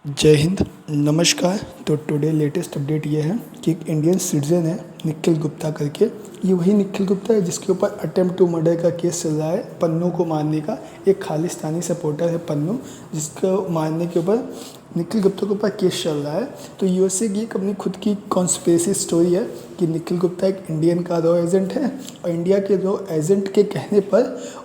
जय हिंद। नमस्कार। तो टुडे लेटेस्ट अपडेट ये है कि एक इंडियन सिटीजन है निखिल गुप्ता करके। ये वही निखिल गुप्ता है जिसके ऊपर अटेम्प्ट टू मर्डर का केस चल रहा है, पन्नू को मारने का। एक खालिस्तानी सपोर्टर है पन्नू, जिसको मारने के ऊपर निखिल गुप्ता के ऊपर केस चल रहा है। तो यूएसए की एक अपनी खुद की कॉन्स्पिरेसी स्टोरी है कि निखिल गुप्ता एक इंडियन का रॉ एजेंट है और इंडिया के रॉ एजेंट के कहने पर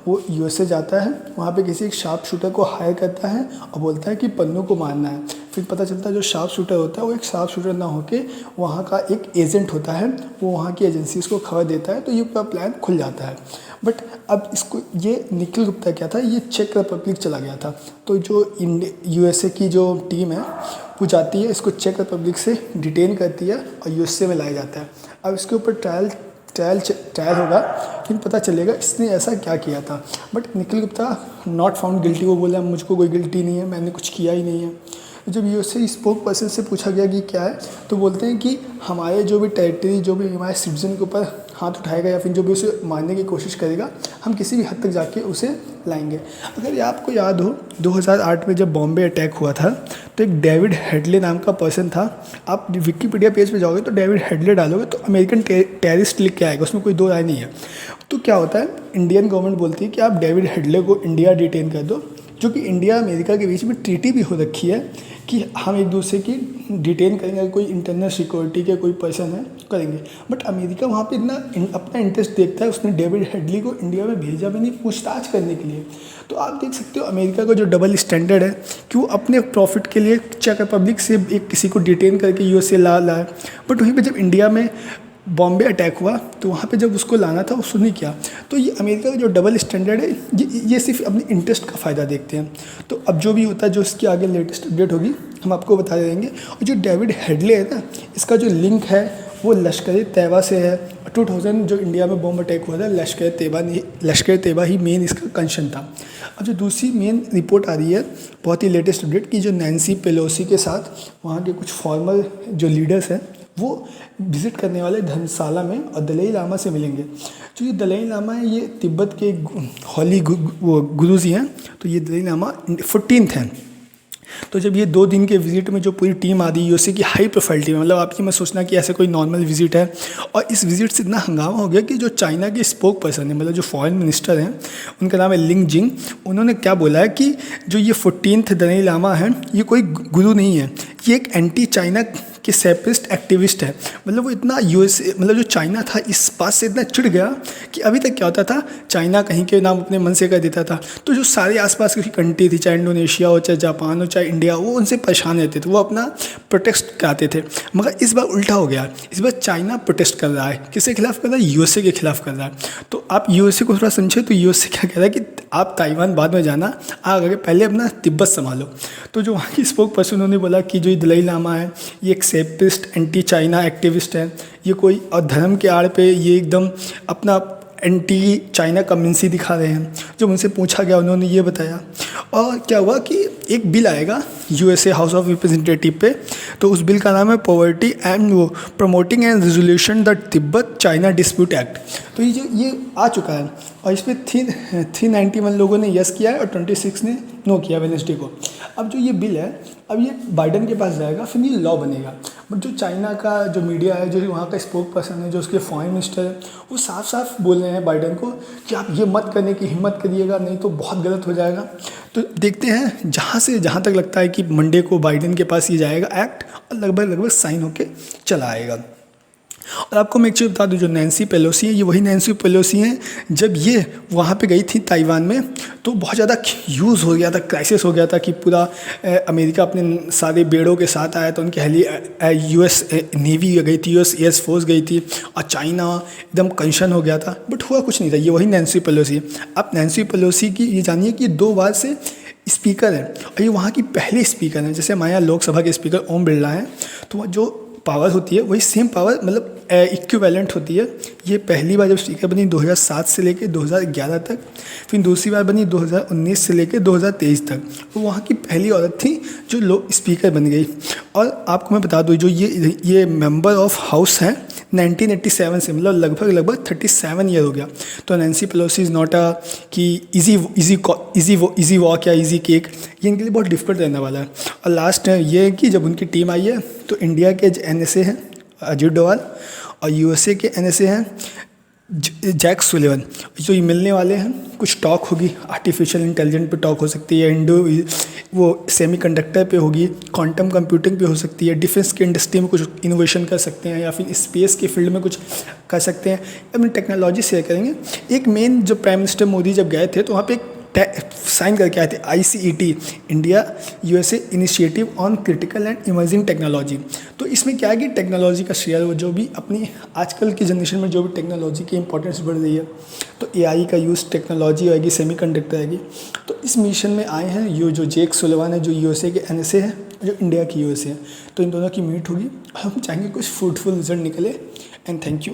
वो यूएसए जाता है, वहाँ पे किसी एक शार्प शूटर को हायर करता है और बोलता है कि पन्नू को मारना है। फिर पता चलता है जो शार्प शूटर होता है वो एक शार्प शूटर ना होके वहाँ का एक एजेंट होता है, वो वहाँ की एजेंसीज को खबर देता है। तो ये पूरा प्लान खुल जाता है। बट अब इसको ये निखिल गुप्ता क्या था, ये चेक रिपब्लिक चला गया था। तो जो यूएसए की जो टीम है वो जाती है, इसको चेक रिपब्लिक से डिटेन करती है और यूएसए में लाया जाता है। अब इसके ऊपर ट्रायल होगा, फिर पता चलेगा इसने ऐसा क्या किया था। But Nikhil Gupta not found guilty, वो बोला मुझको कोई गिल्टी नहीं है, मैंने कुछ किया ही नहीं है। जब यूएसए स्पोक पर्सन से पूछा गया कि क्या है, तो बोलते हैं कि हमारे जो भी टेरिटरी, जो भी हमारे सिटीजन के ऊपर हाथ उठाएगा या फिर जो भी उसे मारने की कोशिश करेगा, हम किसी भी हद तक जाके उसे लाएंगे। अगर ये आपको याद हो 2008 में जब बॉम्बे अटैक हुआ था, तो एक डेविड हेडले नाम का पर्सन था। आप विकिपीडिया पेज पे जाओगे तो डेविड हेडले डालोगे तो अमेरिकन टेररिस्ट लिख के आएगा, उसमें कोई दो राय नहीं है। तो क्या होता है, इंडियन गवर्नमेंट बोलती है कि आप डेविड हेडले को इंडिया डिटेन कर दो, जो कि इंडिया अमेरिका के बीच में ट्रीटी भी हो रखी है कि हम एक दूसरे की डिटेन करेंगे। अगर कोई इंटरनल सिक्योरिटी के कोई पर्सन है करेंगे। बट अमेरिका वहाँ पे इतना अपना इंटरेस्ट देखता है, उसने डेविड हेडली को इंडिया में भेजा भी नहीं पूछताछ करने के लिए। तो आप देख सकते हो अमेरिका का जो डबल स्टैंडर्ड है कि वो अपने प्रॉफिट के लिए चेक रिपब्लिक से एक किसी को डिटेन करके यूएसए ला है। बट वहीं पर जब इंडिया में बॉम्बे अटैक हुआ तो वहाँ पे जब उसको लाना था उसने नहीं किया। तो ये अमेरिका का जो डबल स्टैंडर्ड है, ये सिर्फ अपनी इंटरेस्ट का फ़ायदा देखते हैं। तो अब जो भी होता है, जो इसकी आगे लेटेस्ट अपडेट होगी हम आपको बता देंगे। और जो डेविड हेडले है ना, इसका जो लिंक है वो लश्कर तैयबा से है। 2000 जो इंडिया में बॉम्ब अटैक हुआ था, लश्कर तैयबा ही मेन इसका कंसर्न था। अब जो दूसरी मेन रिपोर्ट आ रही है, बहुत ही लेटेस्ट अपडेट, की जो नैन्सी पेलोसी के साथ वहाँ के कुछ फॉर्मल जो लीडर्स हैं वो विज़िट करने वाले धर्मशाला में और दलाई लामा से मिलेंगे। जो ये दलाई लामा है, ये तिब्बत के हॉली गुरु जी हैं। तो ये दलाई लामा 14th हैं। तो जब ये 2 दिन के विजिट में जो पूरी टीम आ रही है, यूएसए की हाई प्रोफाइल टीम है, मतलब आपकी मत सोचना कि ऐसे कोई नॉर्मल विजिट है। और इस विजिट से इतना हंगामा हो गया कि जो चाइना के स्पोक पर्सन है, मतलब जो फॉरेन मिनिस्टर हैं, उनका नाम है लिंग जिंग। उन्होंने क्या बोला है कि जो ये 14th दलाई लामा है, ये कोई गुरु नहीं है, ये एक एंटी चाइना कि सेपरेटिस्ट एक्टिविस्ट है। मतलब वो इतना यूएसए, मतलब जो चाइना था, इस बात से इतना चिढ़ गया कि अभी तक क्या होता था, चाइना कहीं के नाम अपने मन से कर देता था, तो जो सारे आसपास की कंट्री थी, चाहे इंडोनेशिया हो, चाहे जापान हो, चाहे इंडिया, वो उनसे परेशान रहते थे, वो अपना प्रोटेस्ट कराते थे। मगर इस बार उल्टा हो गया, इस बार चाइना प्रोटेस्ट कर रहा है। किसके खिलाफ कर रहा है? यूएसए के खिलाफ कर रहा है। तो आप यूएसए को थोड़ा समझे, तो यूएसए क्या कह रहा है कि आप ताइवान बाद में जाना, आगे पहले अपना तिब्बत संभालो। तो जो वहाँ की स्पोक पर्सन, उन्होंने बोला कि जो दलाई लामा है, ये एक सेपरेटिस्ट एंटी चाइना एक्टिविस्ट है, ये कोई और धर्म के आड़ पे ये एकदम अपना एंटी चाइना कम्युनिटी दिखा रहे हैं। जब उनसे पूछा गया, उन्होंने ये बताया। और क्या हुआ कि एक बिल आएगा यूएसए हाउस ऑफ रिप्रेजेंटेटिव पे, तो उस बिल का नाम है poverty and promoting and resolution the Tibet China dispute act. तो ये आ चुका है और इस पर 391 लोगों ने यस किया है और 26 ने नो किया वेडनेसडे को। अब जो ये बिल है, अब ये बाइडन के पास जाएगा, फिर ये लॉ बनेगा। बट जो चाइना का जो मीडिया है, जो वहाँ का स्पोक पर्सन है, जो उसके फॉरेन मिनिस्टर है, वो साफ साफ बोल रहे हैं बाइडन को कि आप ये मत करने की हिम्मत करिएगा, नहीं तो बहुत गलत हो जाएगा। तो देखते हैं, जहाँ तक लगता है कि मंडे को बाइडन के पास ये जाएगा एक्ट और लगभग साइन होके चला आएगा। और आपको मैं एक चीज़ बता दूँ, जो नैन्सी पेलोसी है, ये वही नैन्सी पेलोसी हैं जब ये वहाँ पे गई थी ताइवान में, तो बहुत ज़्यादा यूज़ हो गया था, क्राइसिस हो गया था कि पूरा अमेरिका अपने सारे बेड़ों के साथ आया था। उनकी यूएस नेवी गई थी, यूएस एयर फोर्स गई थी और चाइना एकदम कंसर्न हो गया था। बट हुआ कुछ नहीं था, ये वही नैन्सी पेलोसी है। अब नैन्सी पेलोसी की ये जानिए कि 2 बार से स्पीकर है और ये वहाँ की पहली स्पीकर है। जैसे हमारे यहाँ लोकसभा के स्पीकर ओम बिरला हैं, तो जो पावर होती है वही सेम पावर, मतलब इक्विवेलेंट होती है। ये पहली बार जब स्पीकर बनी 2007 से लेकर 2011 तक, फिर दूसरी बार बनी 2019 से लेकर 2023 तक। तो वहाँ की पहली औरत थी जो स्पीकर बन गई। और आपको मैं बता दूँ, जो ये मेंबर ऑफ हाउस हैं 1987 से, मतलब लगभग 37 ईयर हो गया। तो Nancy Pelosi is not a कि इजी वॉक या इजी केक, ये इनके लिए बहुत डिफिकल्ट रहने वाला है। और लास्ट ये है कि जब उनकी टीम आई है तो इंडिया के NSA हैं अजीत डोभाल, और USA के NSA हैं जैक सुलिवन, जो ये मिलने वाले हैं। कुछ टॉक होगी, आर्टिफिशियल इंटेलिजेंस पे टॉक हो सकती है, वो सेमीकंडक्टर पे होगी, क्वांटम कंप्यूटिंग पे हो सकती है, डिफेंस की इंडस्ट्री में कुछ इनोवेशन कर सकते हैं, या फिर स्पेस के फील्ड में कुछ कर सकते हैं, अपनी टेक्नोलॉजी शेयर करेंगे। एक मेन जो प्राइम मिनिस्टर मोदी जब गए थे तो वहाँ पे एक साइन करके आए थे ICET, India USA initiative on critical and emerging technology. तो इसमें क्या है कि टेक्नोलॉजी का शेयर, वो जो भी अपनी आजकल की जनरेशन में जो भी टेक्नोलॉजी की इंपॉर्टेंस बढ़ रही है, तो AI का यूज़, टेक्नोलॉजी आएगी, सेमीकंडक्टर आएगी। तो इस मिशन में आए हैं ये जो जैक सुलिवन है, जो USA के NSA है, जो इंडिया की USA है। तो इन दोनों की मीट होगी, हम चाहेंगे कुछ फ्रूटफुल रिजल्ट निकले। And thank you.